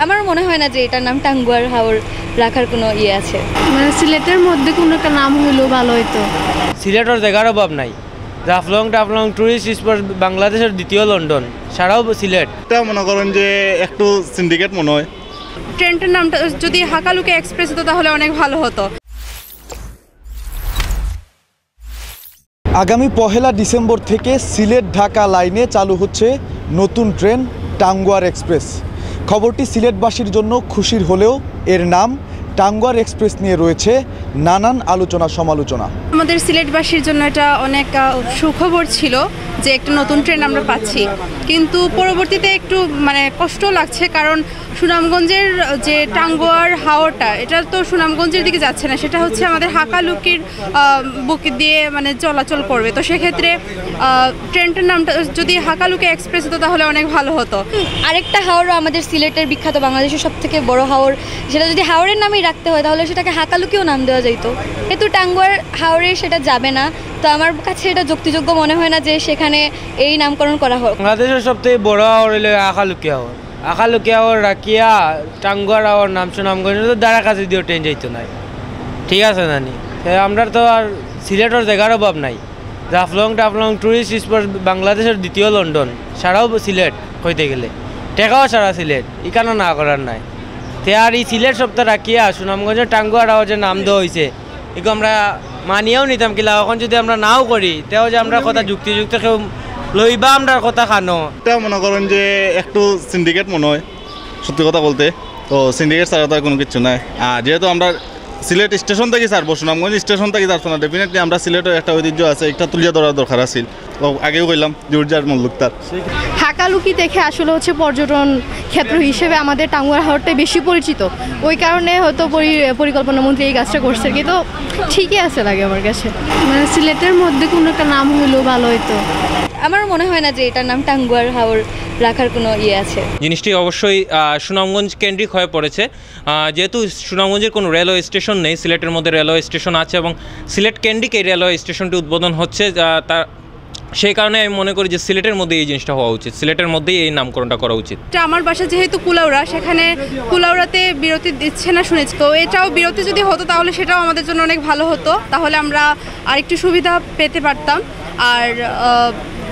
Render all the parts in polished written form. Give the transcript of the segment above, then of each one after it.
আমার মনে হয় না যে এটার নাম টাঙ্গুয়ার হাওর রাখার কোনো ইয়ে আছে। মানে সিলেটের মধ্যে কোনো একটা নাম হইলেও ভালো হতো। সিলেটের জায়গার অভাব নাই। জাফলং টাফলং টুরিস্ট স্পট বাংলাদেশের দ্বিতীয় লন্ডন, সারাও সিলেট। এটা মনে করেন যে একটু সিন্ডিকেট মনে হয়। ট্রেনটার নামটা যদি হাকালুকি এক্সপ্রেস হতো তাহলে অনেক ভালো হতো। আগামী 1 ডিসেম্বর থেকে সিলেট ঢাকা লাইনে চালু হচ্ছে নতুন ট্রেন টাঙ্গুয়ার এক্সপ্রেস। খবরটি সিলেটবাসীর জন্য খুশির হলেও এর নাম টাঙ্গুয়ার এক্সপ্রেস নিয়ে রয়েছে নানান আলোচনা সমালোচনা। আমাদের সিলেটবাসীর জন্য এটা অনেক সুখবর ছিল যে একটা নতুন ট্রেন আমরা পাচ্ছি, কিন্তু পরবর্তীতে একটু কষ্ট লাগছে, কারণ সুনামগঞ্জের যে টাঙ্গুয়ার হাওরটা এটা তো সুনামগঞ্জের দিকে যাচ্ছে না, সেটা হচ্ছে আমাদের হাকালুকির বুক দিয়ে চলাচল করবে। তো সেক্ষেত্রে ট্রেনটার নামটা যদি হাকালুকি এক্সপ্রেস হতো তাহলে অনেক ভালো হতো। আরেকটা হাওরও আমাদের সিলেটের বিখ্যাত, বাংলাদেশের সবথেকে বড় হাওর, সেটা যদি হাওরের নামেই রাখতে হয় তাহলে সেটাকে হাকালুকিও নাম দেওয়া যেত। কিন্তু টাঙ্গুয়ার হাওরে সেটা যাবে না, তো আমার কাছে এটা যুক্তিযোগ্য মনে হয় না যে সেখানে এই নামকরণ করা হোক। বাংলাদেশের সবথেকে বড় হাওর হলো হাকালুকি হাওর। হাকালুকি হাওর রাখিয়া টাঙ্গুয়ার হাওর নাম সুনামগঞ্জ তো দ্বারা কাছে দিয়েও ট্রেন যাইতো নাই, ঠিক আছে নানি। আমরা তো আর সিলেটের জায়গার অভাব নাই। জাফলং টাফলং টুরিস্ট স্পট বাংলাদেশের দ্বিতীয় লন্ডন, সারাও সিলেট হইতে গেলে টেকাও সারা সিলেট, এখানে না করার নাই। আর এই সিলেট সপ্তাহ রাখিয়া সুনামগঞ্জের টাঙ্গুয়ার হাওর যে নাম দেওয়া হয়েছে এগুলো আমরা মানিয়েও নিতাম, কিলা এখন যদি আমরা নাও করি তেও যে আমরা কথা যুক্তিযুক্ত কেউ লইবা আমরা কথা খানো। এটা মনে করেন যে একটু সিন্ডিকেট মনে হয়, সত্যি কথা বলতে। তো সিন্ডিকেট ছাড়া তো আর কোনো কিছু নাই। আর যেহেতু আমরা সিলেট স্টেশন থেকে ছাড়বো, সুনামগঞ্জ স্টেশন থেকে ছাড়বো না, ডেফিনেটলি আমরা সিলেটের একটা ঐতিহ্য আছে, একটা তুলিয়া ধরার দরকার আছে। আগেও কইলাম জুরজার মল্লুকতার হাকালুকি দেখে আসলে হচ্ছে পর্যটন ক্ষেত্র হিসেবে আমাদের টাঙ্গুয়ার হাওরটাই বেশি পরিচিত, ওই কারণে হয়তো পরিকল্পনা মন্ত্রী এই কাজটা করছে, কিন্তু ঠিকই আছে লাগে আমার কাছে। সিলেটের মধ্যে কোনো একটা নাম হইলেও ভালো হতো। আমার মনে হয় না যে এটার নাম টাঙ্গুয়ার হাওর রাখার কোনো ইয়ে আছে। জিনিসটি অবশ্যই সুনামগঞ্জ কেন্দ্রিক হয়ে পড়েছে, যেহেতু সুনামগঞ্জের কোনো রেলওয়ে স্টেশন নেই, সিলেটের মধ্যে রেলওয়ে স্টেশন আছে এবং সিলেট কেন্দ্রিক এই রেলওয়ে স্টেশনটি উদ্বোধন হচ্ছে, তার সেই কারণে আমি মনে করি যে সিলেটের মধ্যে এই জিনিসটা হওয়া উচিত, সিলেটের মধ্যেই এই নামকরণটা করা উচিত। আমার বাসা যেহেতু কুলাউড়া, সেখানে কুলাউড়াতে বিরতি দিচ্ছে না শুনেছি, তো এটাও বিরতি যদি হতো তাহলে সেটাও আমাদের জন্য অনেক ভালো হতো, তাহলে আমরা আরেকটু সুবিধা পেতে পারতাম। আর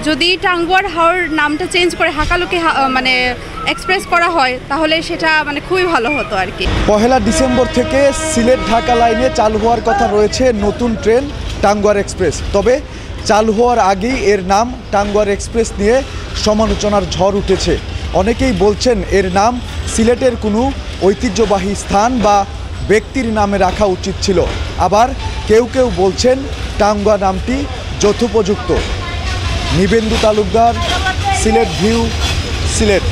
যদি টাঙ্গুয়ার হাওর নামটা চেঞ্জ করে হাকালুকি এক্সপ্রেস করা হয় তাহলে সেটা খুবই ভালো হতো আর কি। 1 ডিসেম্বর থেকে সিলেট ঢাকা লাইনে চালু হওয়ার কথা রয়েছে নতুন ট্রেন টাঙ্গুয়ার এক্সপ্রেস। তবে চালু হওয়ার আগেই এর নাম টাঙ্গুয়ার এক্সপ্রেস নিয়ে সমালোচনার ঝড় উঠেছে। অনেকেই বলছেন এর নাম সিলেটের কোনো ঐতিহ্যবাহী স্থান বা ব্যক্তির নামে রাখা উচিত ছিল, আবার কেউ কেউ বলছেন টাঙ্গুয়া নামটি যথোপযুক্ত। নিবেন্দু তালুকদার, সিলেট ভিউ, সিলেট।